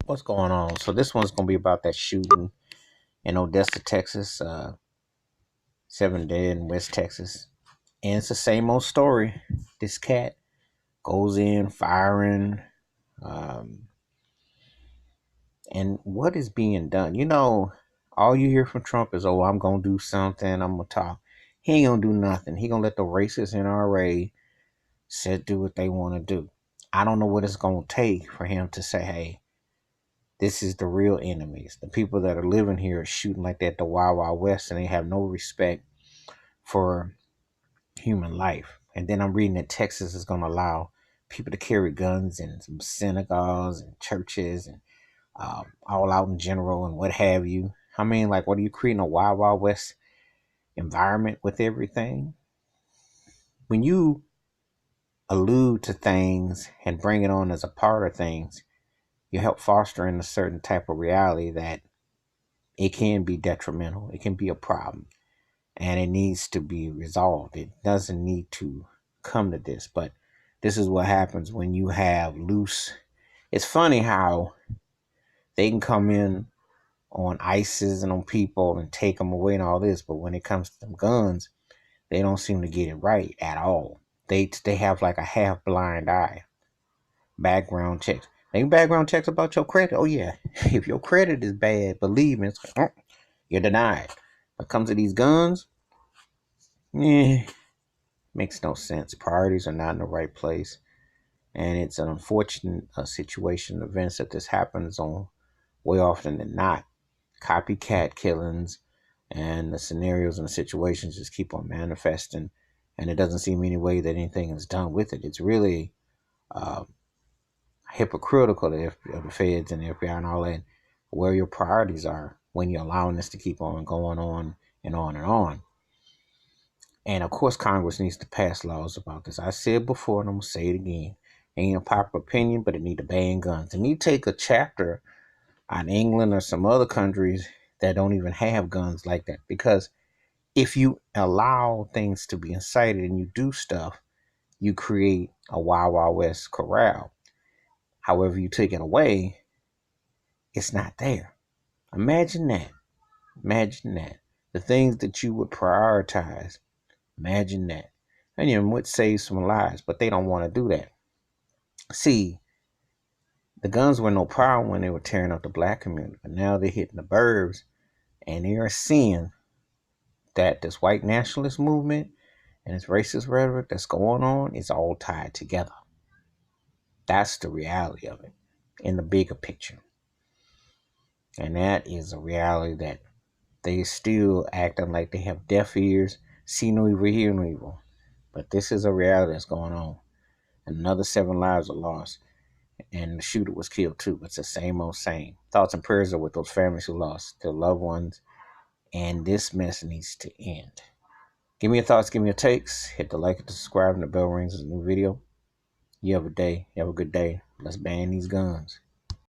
What's going on? So this one's gonna be about that shooting in Odessa, Texas. 7 dead in West Texas, and it's the same old story. This cat goes in firing, um, and what is being done? All you hear from Trump is, "Oh, I'm gonna do something. I'm gonna talk." He ain't gonna do nothing. He gonna let the racist NRA sit do what they want to do. I don't know what it's gonna take for him to say, "Hey, this is the real enemies. The people that are living here are shooting like that, the Wild Wild West, and they have no respect for human life." And then I'm reading that Texas is going to allow people to carry guns in some synagogues and churches and all out in general and what have you. I mean, like, what are you creating, a Wild Wild West environment with everything? When you allude to things and bring it on as a part of things, you help fostering a certain type of reality that it can be detrimental. It can be a problem and it needs to be resolved. It doesn't need to come to this, but this is what happens when you have loose. It's funny how they can come in on ISIS and on people and take them away and all this, but when it comes to them guns, they don't seem to get it right at all. They have like a half blind eye. Background checks. They background checks about your credit. Oh yeah, if your credit is bad, believe me, it's like, you're denied. When it comes to these guns, yeah, makes no sense. Priorities are not in the right place, and it's an unfortunate situation, events that this happens on way often than not. Copycat killings and the scenarios and the situations just keep on manifesting, and it doesn't seem any way that anything is done with it. It's really uh, hypocritical of the feds and the FBI and all that, where your priorities are when you're allowing this to keep on going on and on and on. And of course, Congress needs to pass laws about this. I said before, and I'm gonna say it again. Ain't a popular opinion, but it need to ban guns. And you take a chapter on England or some other countries that don't even have guns like that. Because if you allow things to be incited and you do stuff, you create a Wild Wild West corral. However, you take it away, it's not there. Imagine that. Imagine that. The things that you would prioritize. Imagine that. And you know, would save some lives, but they don't want to do that. See, the guns were no problem when they were tearing up the black community, but now they're hitting the burbs and they are seeing that this white nationalist movement and this racist rhetoric that's going on is all tied together. That's the reality of it in the bigger picture. And that is a reality that they still acting like they have deaf ears, see no evil, hear no evil. But this is a reality that's going on. Another 7 lives are lost. And the shooter was killed too. It's the same old same. Thoughts and prayers are with those families who lost their loved ones. And this mess needs to end. Give me your thoughts, give me your takes. Hit the like and the subscribe and the bell rings as a new video. You have a day. You have a good day. Let's ban these guns.